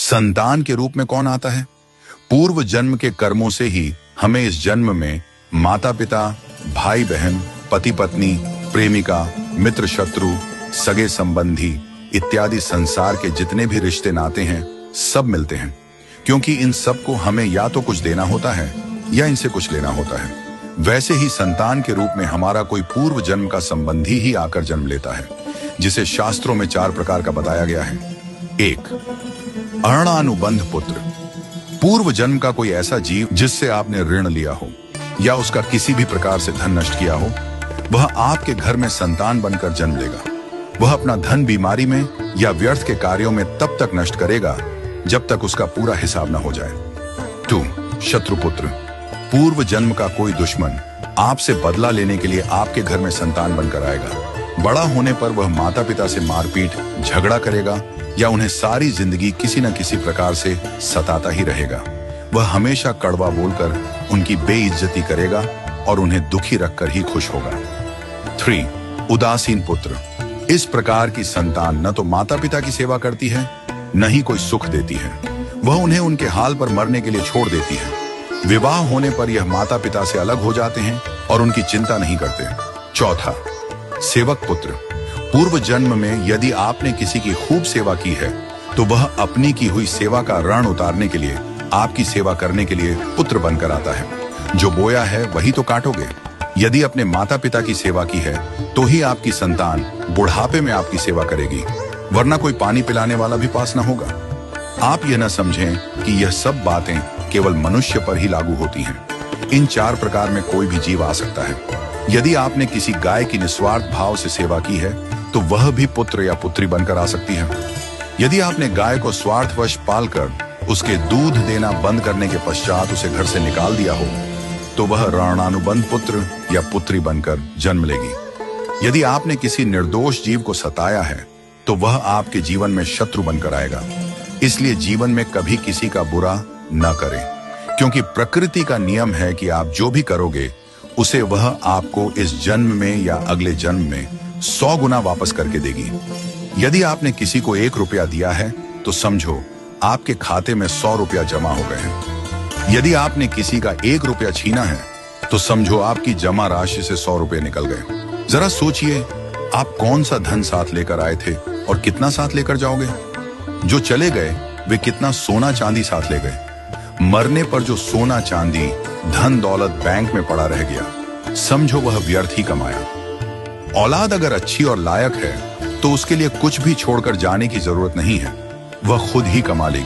संतान के रूप में कौन आता है? पूर्व जन्म के कर्मों से ही हमें इस जन्म में माता पिता, भाई बहन, पति पत्नी, प्रेमिका, मित्र शत्रु, सगे संबंधी इत्यादि संसार के जितने भी रिश्ते नाते हैं सब मिलते हैं, क्योंकि इन सब को हमें या तो कुछ देना होता है या इनसे कुछ लेना होता है। वैसे ही संतान के रूप में हमारा कोई पूर्व जन्म का संबंधी ही आकर जन्म लेता है, जिसे शास्त्रों में 4 प्रकार का बताया गया है। 1. अणानुबंध पुत्र। पूर्व जन्म का कोई ऐसा जीव जिससे आपने ऋण लिया हो या उसका किसी भी प्रकार से धन नष्ट किया हो, वह आपके घर में संतान बनकर जन्म लेगा। वह अपना धन बीमारी में या व्यर्थ के कार्यों में तब तक नष्ट करेगा जब तक उसका पूरा हिसाब न हो जाए। 2. शत्रुपुत्र। पूर्व जन्म का कोई दुश्मन आपसे बदला लेने के लिए आपके घर में संतान बनकर आएगा। बड़ा होने पर वह माता पिता से मारपीट, झगड़ा करेगा या उन्हें सारी जिंदगी किसी न किसी प्रकार से सताता ही रहेगा। वह हमेशा कड़वा बोलकर उनकी बेइज्जती करेगा और उन्हें दुखी रखकर ही खुश होगा। 3. उदासीन पुत्र। इस प्रकार की संतान न तो माता पिता की सेवा करती है, न ही कोई सुख देती है। वह उन्हें उनके हाल पर मरने के लिए छोड़ देती है। विवाह होने पर यह माता पिता से अलग हो जाते हैं और उनकी चिंता नहीं करते। 4. सेवक पुत्र। पूर्व जन्म में यदि आपने किसी की खूब सेवा की है तो वह अपनी की हुई सेवा का ऋण उतारने के लिए आपकी सेवा करने के लिए पुत्र बनकर आता है। जो बोया है वही तो काटोगे। यदि अपने माता पिता की सेवा की है तो ही आपकी संतान बुढ़ापे में आपकी सेवा करेगी, वरना कोई पानी पिलाने वाला भी पास न होगा। आप यह न समझें कि यह सब बातें केवल मनुष्य पर ही लागू होती हैं। इन 4 प्रकार में कोई भी जीव आ सकता है। यदि आपने किसी गाय की निस्वार्थ भाव से सेवा की है तो वह भी पुत्र या पुत्री बनकर आ सकती है। यदि आपने गाय को स्वार्थवश पालकर उसके दूध देना बंद करने के पश्चात उसे घर से निकाल दिया हो तो वह ऋणानुबंध पुत्र या पुत्री बनकर जन्म लेगी। यदि आपने किसी निर्दोष जीव को सताया है तो वह आपके जीवन में शत्रु बनकर आएगा। इसलिए जीवन में कभी किसी का बुरा न करें, क्योंकि प्रकृति का नियम है कि आप जो भी करोगे उसे वह आपको इस जन्म में या अगले जन्म में 100 गुना वापस करके देगी। यदि आपने किसी को 1 रुपया दिया है तो समझो आपके खाते में 100 रुपया जमा हो गए हैं। यदि आपने किसी का 1 रुपया छीना है तो समझो आपकी जमा राशि से 100 रुपये निकल गए। जरा सोचिए, आप कौन सा धन साथ लेकर आए थे और कितना साथ लेकर जाओगे? जो चले गए वे कितना सोना चांदी साथ ले गए? मरने पर जो सोना चांदी, धन दौलत बैंक में पड़ा रह गया, समझो वह व्यर्थ ही कमाया। औलाद अगर अच्छी और लायक है तो उसके लिए कुछ भी छोड़कर जाने की जरूरत नहीं है, वह खुद ही कमा लेगी।